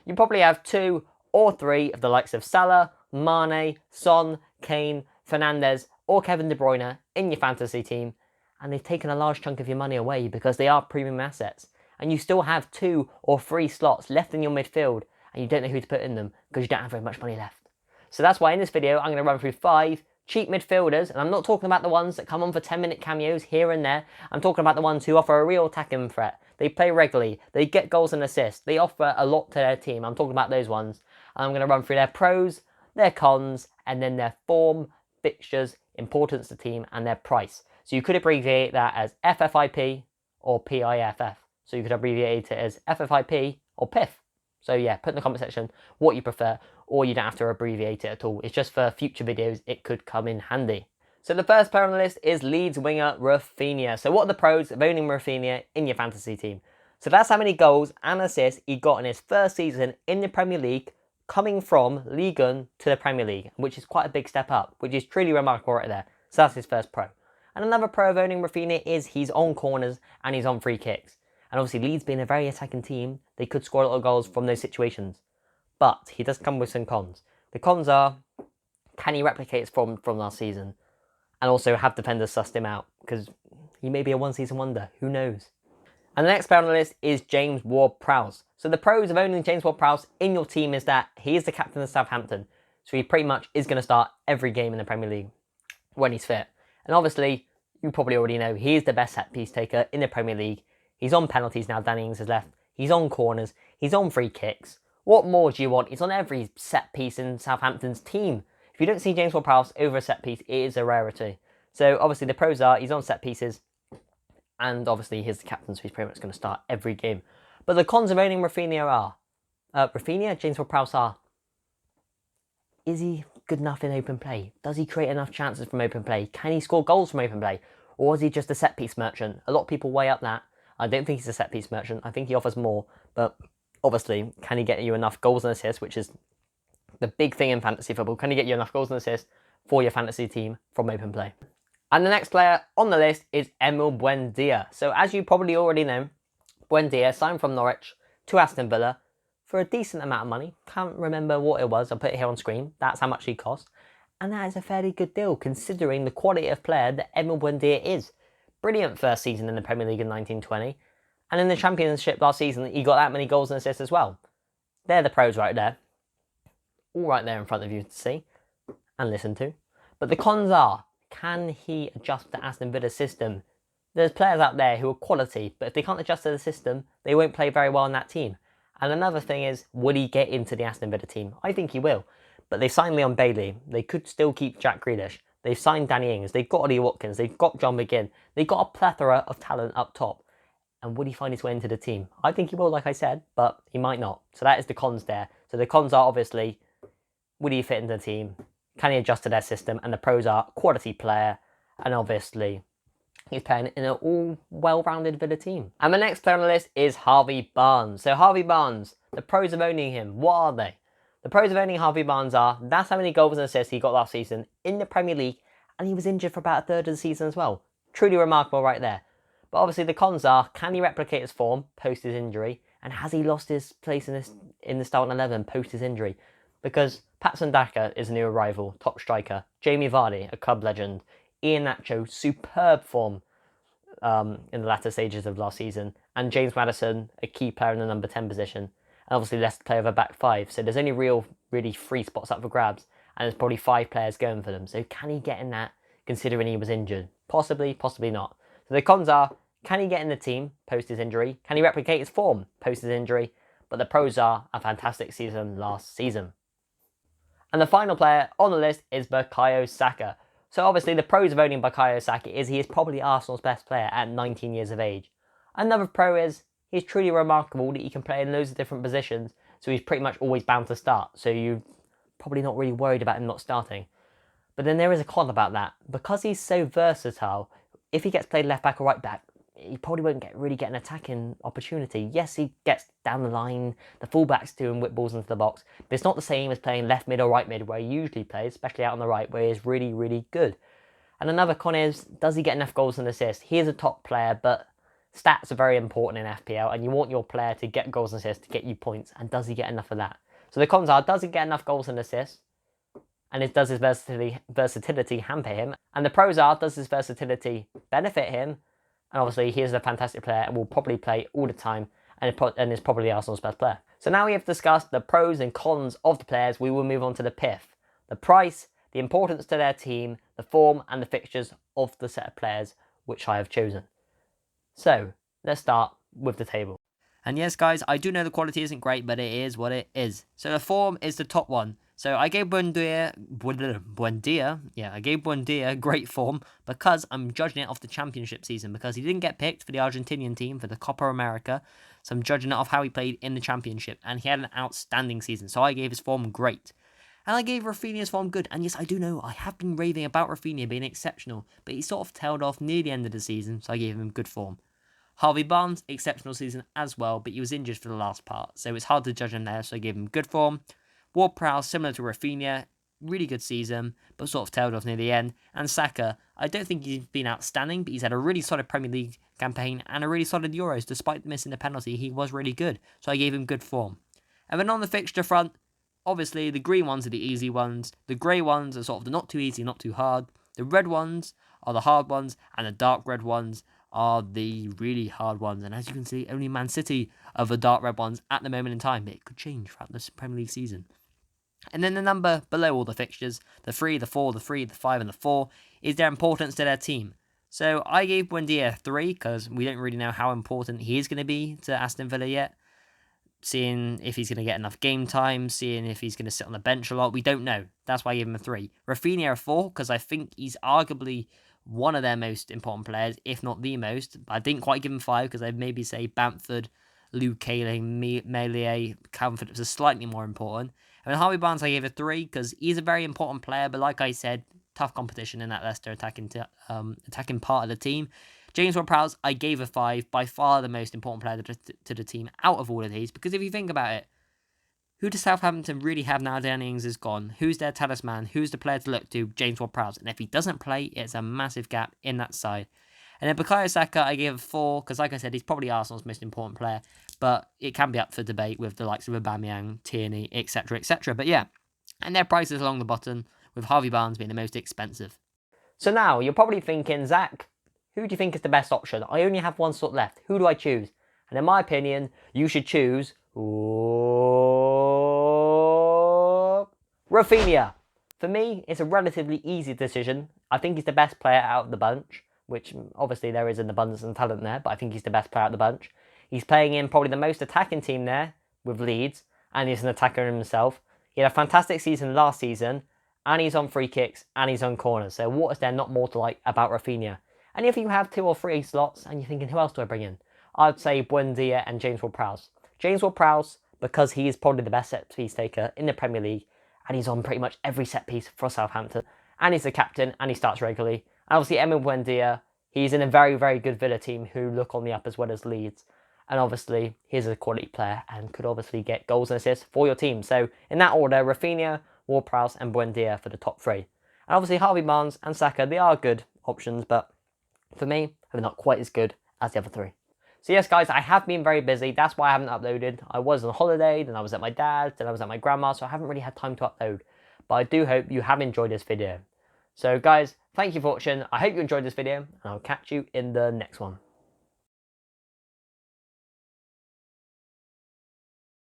you probably have 2 or 3 of the likes of Salah, Mane, Son, Kane, Fernandes, or Kevin De Bruyne in your fantasy team, and they've taken a large chunk of your money away because they are premium assets. And you still have 2 or 3 slots left in your midfield, and you don't know who to put in them because you don't have very much money left. So that's why in this video I'm going to run through 5 cheap midfielders, and I'm not talking about the ones that come on for 10-minute cameos here and there. I'm talking about the ones who offer a real attacking threat. They play regularly, they get goals and assists, they offer a lot to their team. I'm talking about those ones. And I'm going to run through their pros, their cons, and then their form, fixtures, importance to the team, and their price. So you could abbreviate that as FFIP or PIFF. So you could abbreviate it as FFIP or PITH. So yeah, put in the comment section what you prefer, or you don't have to abbreviate it at all. It's just for future videos, it could come in handy. So the first player on the list is Leeds winger Rafinha. So what are the pros of owning Rafinha in your fantasy team? So that's how many goals and assists he got in his first season in the Premier League, coming from Ligue 1 to the Premier League, which is quite a big step up, which is truly remarkable right there. So that's his first pro. And another pro of owning Rafinha is he's on corners and he's on free kicks. And obviously Leeds being a very attacking team, they could score a lot of goals from those situations. But he does come with some cons. The cons are, can he replicate his form from last season? And also have defenders sussed him out, because he may be a one-season wonder, who knows? And the next player on the list is James Ward-Prowse. So the pros of owning James Ward-Prowse in your team is that he is the captain of Southampton. So he pretty much is going to start every game in the Premier League when he's fit. And obviously, you probably already know, he is the best set-piece taker in the Premier League. He's on penalties now, Danny Ings has left. He's on corners. He's on free kicks. What more do you want? He's on every set-piece in Southampton's team. If you don't see James Ward-Prowse over a set-piece, it is a rarity. So obviously the pros are, he's on set-pieces, and obviously he's the captain, so he's pretty much going to start every game. But the cons of owning Rafinha are, Rafinha, James Ward-Prowse are, is he good enough in open play? Does he create enough chances from open play? Can he score goals from open play? Or is he just a set-piece merchant? A lot of people weigh up that. I don't think he's a set-piece merchant. I think he offers more, but obviously, can he get you enough goals and assists, which is the big thing in fantasy football. Can he get you enough goals and assists for your fantasy team from open play? And the next player on the list is Emile Buendia. So as you probably already know, Buendia signed from Norwich to Aston Villa for a decent amount of money. Can't remember what it was. I'll put it here on screen. That's how much he cost. And that is a fairly good deal considering the quality of player that Emile Buendia is. Brilliant first season in the Premier League in 1920. And in the Championship last season, he got that many goals and assists as well. They're the pros right there. All right there in front of you to see and listen to. But the cons are, can he adjust to Aston Villa's system? There's players out there who are quality, but if they can't adjust to the system, they won't play very well in that team. And another thing is, will he get into the Aston Villa team? I think he will. But they've signed Leon Bailey. They could still keep Jack Grealish. They've signed Danny Ings. They've got Ollie Watkins. They've got John McGinn. They've got a plethora of talent up top. And would he find his way into the team? I think he will, like I said, but he might not. So that is the cons there. So the cons are obviously, would he fit into the team? Can he adjust to their system? And the pros are quality player. And obviously, he's playing in an all well-rounded Villa team. And the next player on the list is Harvey Barnes. So Harvey Barnes, the pros of owning him, what are they? The pros of owning Harvey Barnes are, that's how many goals and assists he got last season in the Premier League. And he was injured for about a third of the season as well. Truly remarkable right there. But obviously the cons are, can he replicate his form post his injury? And has he lost his place in the starting 11 post his injury? Because Patson Daka is a new arrival, top striker. Jamie Vardy, a club legend. Ian Nacho, superb form in the latter stages of last season. And James Maddison, a key player in the number 10 position. And obviously Leicester play with a back 5. So there's only really 3 spots up for grabs. And there's probably 5 players going for them. So can he get in that considering he was injured? Possibly, possibly not. So the cons are, can he get in the team post his injury? Can he replicate his form post his injury? But the pros are a fantastic season last season. And the final player on the list is Bukayo Saka. So obviously the pros of owning Bukayo Saka is he is probably Arsenal's best player at 19 years of age. Another pro is he's truly remarkable that he can play in loads of different positions. So he's pretty much always bound to start. So you're probably not really worried about him not starting. But then there is a con about that. Because he's so versatile, if he gets played left back or right back, he probably won't really get an attacking opportunity. Yes, he gets down the line, the fullbacks do and whip balls into the box, but it's not the same as playing left mid or right mid where he usually plays, especially out on the right where he is really, really good. And another con is, does he get enough goals and assists? He is a top player, but Stats are very important in FPL, and you want your player to get goals and assists to get you points, and does he get enough of that? So the cons are, does he get enough goals and assists? And does his versatility hamper him? And the pros are, does his versatility benefit him? And obviously, he is a fantastic player and will probably play all the time, and is probably Arsenal's best player. So now we have discussed the pros and cons of the players, we will move on to the PITH. The price, the importance to their team, the form and the fixtures of the set of players which I have chosen. So, let's start with the table. And yes, guys, I do know the quality isn't great, but it is what it is. So the form is the top one. So I gave Buendia great form because I'm judging it off the championship season, because he didn't get picked for the Argentinian team for the Copa America. So I'm judging it off how he played in the championship, and he had an outstanding season. So I gave his form great. And I gave Rafinha's form good. And yes, I do know I have been raving about Rafinha being exceptional, but he sort of tailed off near the end of the season, so I gave him good form. Harvey Barnes, exceptional season as well, but he was injured for the last part, so it's hard to judge him there, so I gave him good form. Ward-Prowse, similar to Rafinha, really good season, but sort of tailed off near the end. And Saka, I don't think he's been outstanding, but he's had a really solid Premier League campaign and a really solid Euros. Despite missing the penalty, he was really good, so I gave him good form. And then on the fixture front, obviously the green ones are the easy ones, the grey ones are sort of the not too easy, not too hard, the red ones are the hard ones, and the dark red ones are the really hard ones. And as you can see, only Man City are the dark red ones at the moment in time, but it could change throughout this Premier League season. And then the number below all the fixtures, the 3, the 4, the 3, the 5 and the 4, is their importance to their team. So I gave Buendia 3 because we don't really know how important he is going to be to Aston Villa yet. Seeing if he's going to get enough game time, seeing if he's going to sit on the bench a lot, we don't know. That's why I gave him a 3. Rafinha a 4 because I think he's arguably one of their most important players, if not the most. I didn't quite give him 5 because I'd maybe say Bamford, Luke Ayling, Melee, Calvin Phillips are slightly more important. And then Harvey Barnes I gave a 3 because he's a very important player, but like I said, tough competition in that Leicester attacking part of the team. James Ward-Prowse I gave a 5, by far the most important player to the team out of all of these, because if you think about it, who does Southampton really have now Danny Ings is gone? Who's their talisman? Who's the player to look to? James Ward-Prowse. And if he doesn't play, it's a massive gap in that side. And then Bukayo Saka, I gave a 4, because like I said, he's probably Arsenal's most important player, but it can be up for debate with the likes of Aubameyang, Tierney, etc, etc. But yeah, and their prices along the bottom, with Harvey Barnes being the most expensive. So now, you're probably thinking, Zach, who do you think is the best option? I only have one slot left. Who do I choose? And in my opinion, you should choose Rafinha. For me, it's a relatively easy decision. I think he's the best player out of the bunch, which obviously there is an abundance of talent there, but I think he's the best player out of the bunch. He's playing in probably the most attacking team there with Leeds, and he's an attacker himself. He had a fantastic season last season, and he's on free kicks, and he's on corners. So what is there not more to like about Rafinha? And if you have 2 or 3 slots, and you're thinking, who else do I bring in? I'd say Buendia and James Ward-Prowse. James Ward-Prowse, because he is probably the best set-piece taker in the Premier League, and he's on pretty much every set-piece for Southampton, and he's the captain, and he starts regularly. And obviously, Emile Buendia, he's in a very, very good Villa team who look on the up as well as Leeds. And obviously, he's a quality player and could obviously get goals and assists for your team. So, in that order, Rafinha, Ward-Prowse, and Buendia for the top 3. And obviously, Harvey Barnes and Saka, they are good options, but for me, they're not quite as good as the other 3. So yes, guys, I have been very busy. That's why I haven't uploaded. I was on holiday, then I was at my dad's, then I was at my grandma's, so I haven't really had time to upload. But I do hope you have enjoyed this video. So guys, thank you for watching. I hope you enjoyed this video, and I'll catch you in the next one.